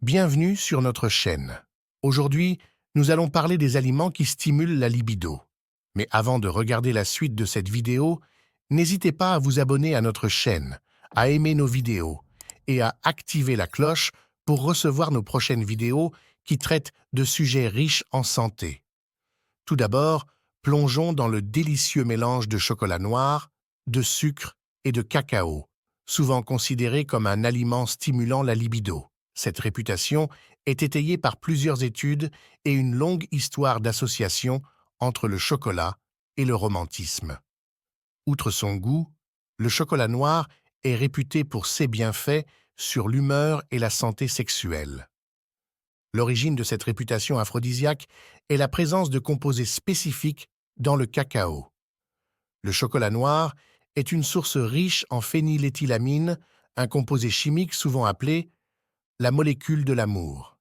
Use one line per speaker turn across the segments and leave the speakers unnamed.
Bienvenue sur notre chaîne. Aujourd'hui, nous allons parler des aliments qui stimulent la libido. Mais avant de regarder la suite de cette vidéo, n'hésitez pas à vous abonner à notre chaîne, à aimer nos vidéos et à activer la cloche pour recevoir nos prochaines vidéos qui traitent de sujets riches en santé. Tout d'abord, plongeons dans le délicieux mélange de chocolat noir, de sucre et de cacao, souvent considéré comme un aliment stimulant la libido. Cette réputation est étayée par plusieurs études et une longue histoire d'association entre le chocolat et le romantisme. Outre son goût, le chocolat noir est réputé pour ses bienfaits sur l'humeur et la santé sexuelle. L'origine de cette réputation aphrodisiaque est la présence de composés spécifiques dans le cacao. Le chocolat noir est une source riche en phényléthylamine, un composé chimique souvent appelé la molécule de l'amour.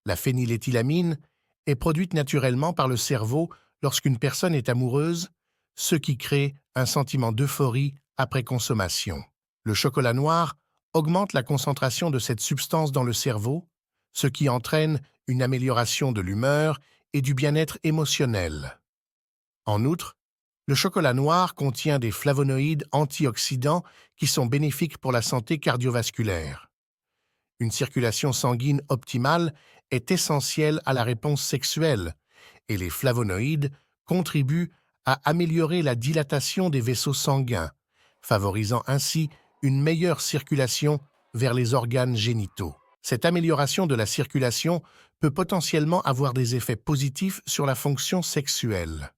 La phényléthylamine est produite naturellement par le cerveau lorsqu'une personne est amoureuse, ce qui crée un sentiment d'euphorie après consommation. Le chocolat noir augmente la concentration de cette substance dans le cerveau, ce qui entraîne une amélioration de l'humeur et du bien-être émotionnel. En outre, le chocolat noir contient des flavonoïdes antioxydants qui sont bénéfiques pour la santé cardiovasculaire. Une circulation sanguine optimale est essentielle à la réponse sexuelle, et les flavonoïdes contribuent à améliorer la dilatation des vaisseaux sanguins, favorisant ainsi une meilleure circulation vers les organes génitaux. Cette amélioration de la circulation peut potentiellement avoir des effets positifs sur la fonction sexuelle.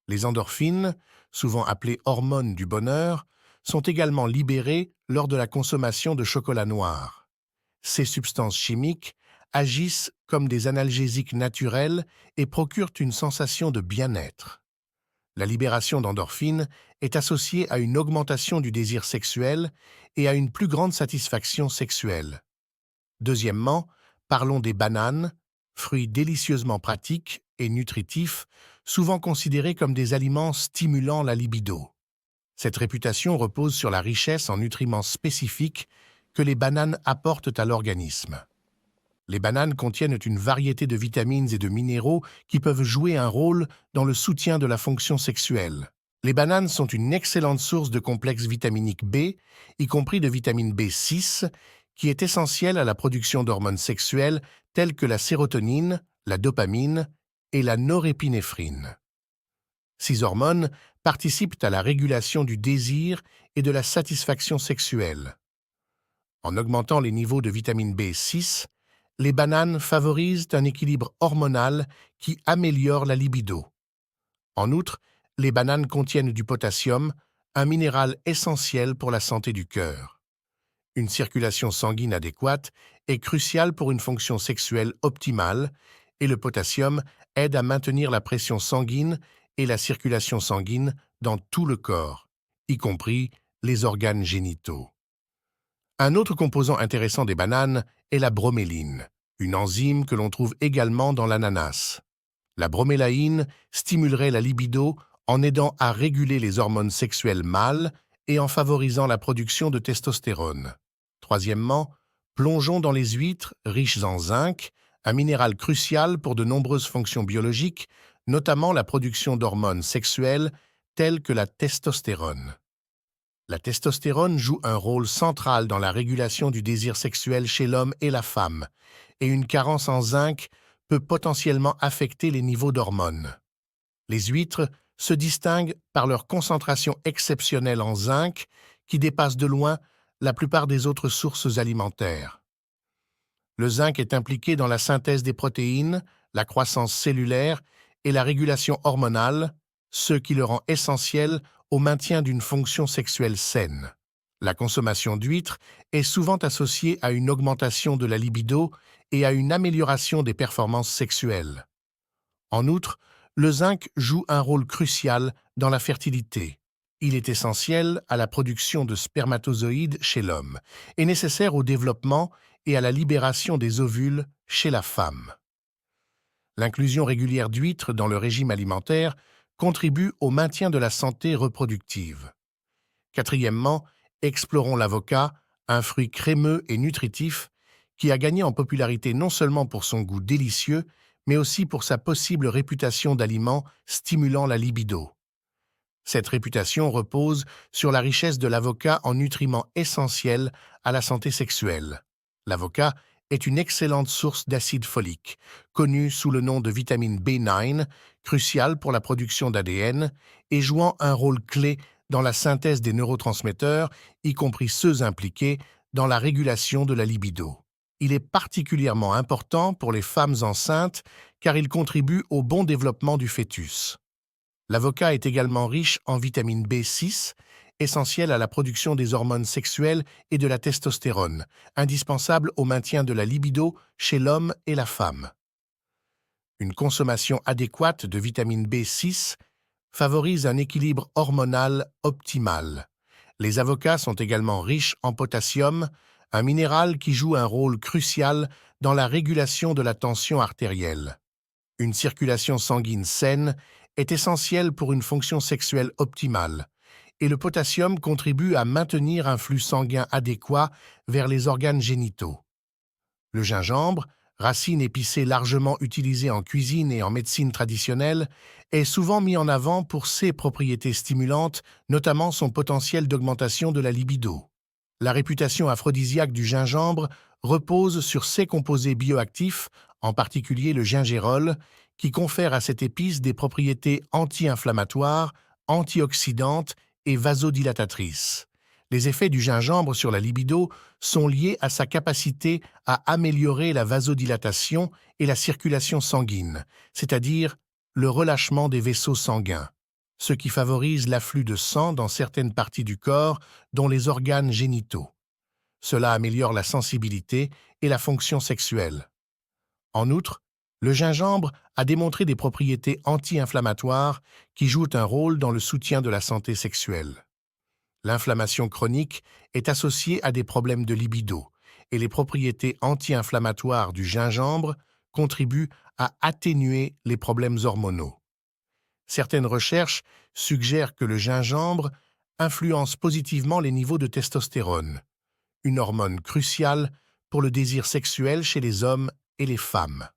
Les endorphines, souvent appelées hormones du bonheur, sont également libérées lors de la consommation de chocolat noir. Ces substances chimiques agissent comme des analgésiques naturels et procurent une sensation de bien-être. La libération d'endorphines est associée à une augmentation du désir sexuel et à une plus grande satisfaction sexuelle. Deuxièmement, parlons des bananes, fruits délicieusement pratiques et nutritifs, souvent considérés comme des aliments stimulant la libido. Cette réputation repose sur la richesse en nutriments spécifiques que les bananes apportent à l'organisme. Les bananes contiennent une variété de vitamines et de minéraux qui peuvent jouer un rôle dans le soutien de la fonction sexuelle. Les bananes sont une excellente source de complexe vitaminique B, y compris de vitamine B6, qui est essentielle à la production d'hormones sexuelles telles que la sérotonine, la dopamine et la norépinéphrine. Ces hormones participent à la régulation du désir et de la satisfaction sexuelle. En augmentant les niveaux de vitamine B6, les bananes favorisent un équilibre hormonal qui améliore la libido. En outre, les bananes contiennent du potassium, un minéral essentiel pour la santé du cœur. Une circulation sanguine adéquate est cruciale pour une fonction sexuelle optimale et le potassium aide à maintenir la pression sanguine et la circulation sanguine dans tout le corps, y compris les organes génitaux. Un autre composant intéressant des bananes est la broméline, une enzyme que l'on trouve également dans l'ananas. La bromélaïne stimulerait la libido en aidant à réguler les hormones sexuelles mâles et en favorisant la production de testostérone. Troisièmement, plongeons dans les huîtres riches en zinc, un minéral crucial pour de nombreuses fonctions biologiques, notamment la production d'hormones sexuelles telles que la testostérone. La testostérone joue un rôle central dans la régulation du désir sexuel chez l'homme et la femme, et une carence en zinc peut potentiellement affecter les niveaux d'hormones. Les huîtres se distinguent par leur concentration exceptionnelle en zinc qui dépasse de loin la plupart des autres sources alimentaires. Le zinc est impliqué dans la synthèse des protéines, la croissance cellulaire et la régulation hormonale, ce qui le rend essentiel au maintien d'une fonction sexuelle saine. La consommation d'huîtres est souvent associée à une augmentation de la libido et à une amélioration des performances sexuelles. En outre, le zinc joue un rôle crucial dans la fertilité. Il est essentiel à la production de spermatozoïdes chez l'homme et nécessaire au développement et à la libération des ovules chez la femme. L'inclusion régulière d'huîtres dans le régime alimentaire contribue au maintien de la santé reproductive. Quatrièmement, explorons l'avocat, un fruit crémeux et nutritif qui a gagné en popularité non seulement pour son goût délicieux, mais aussi pour sa possible réputation d'aliment stimulant la libido. Cette réputation repose sur la richesse de l'avocat en nutriments essentiels à la santé sexuelle. L'avocat est une excellente source d'acide folique, connue sous le nom de vitamine B9, cruciale pour la production d'ADN et jouant un rôle clé dans la synthèse des neurotransmetteurs, y compris ceux impliqués dans la régulation de la libido. Il est particulièrement important pour les femmes enceintes car il contribue au bon développement du fœtus. L'avocat est également riche en vitamine B6, essentielle à la production des hormones sexuelles et de la testostérone, indispensable au maintien de la libido chez l'homme et la femme. Une consommation adéquate de vitamine B6 favorise un équilibre hormonal optimal. Les avocats sont également riches en potassium, un minéral qui joue un rôle crucial dans la régulation de la tension artérielle. Une circulation sanguine saine est essentielle pour une fonction sexuelle optimale, et le potassium contribue à maintenir un flux sanguin adéquat vers les organes génitaux. Le gingembre, racine épicée largement utilisée en cuisine et en médecine traditionnelle, est souvent mis en avant pour ses propriétés stimulantes, notamment son potentiel d'augmentation de la libido. La réputation aphrodisiaque du gingembre repose sur ses composés bioactifs, en particulier le gingérol, qui confère à cette épice des propriétés anti-inflammatoires, antioxydantes et vasodilatatrices. Les effets du gingembre sur la libido sont liés à sa capacité à améliorer la vasodilatation et la circulation sanguine, c'est-à-dire le relâchement des vaisseaux sanguins, ce qui favorise l'afflux de sang dans certaines parties du corps, dont les organes génitaux. Cela améliore la sensibilité et la fonction sexuelle. En outre, le gingembre a démontré des propriétés anti-inflammatoires qui jouent un rôle dans le soutien de la santé sexuelle. L'inflammation chronique est associée à des problèmes de libido, et les propriétés anti-inflammatoires du gingembre contribuent à atténuer les problèmes hormonaux. Certaines recherches suggèrent que le gingembre influence positivement les niveaux de testostérone, une hormone cruciale pour le désir sexuel chez les hommes et les femmes.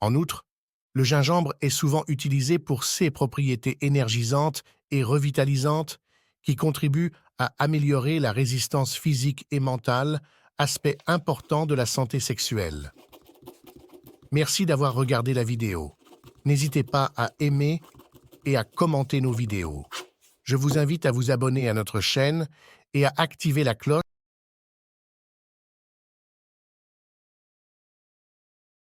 En outre, le gingembre est souvent utilisé pour ses propriétés énergisantes et revitalisantes qui contribuent à améliorer la résistance physique et mentale, aspect important de la santé sexuelle. Merci d'avoir regardé la vidéo. N'hésitez pas à aimer et à commenter nos vidéos. Je vous invite à vous abonner à notre chaîne et à activer la cloche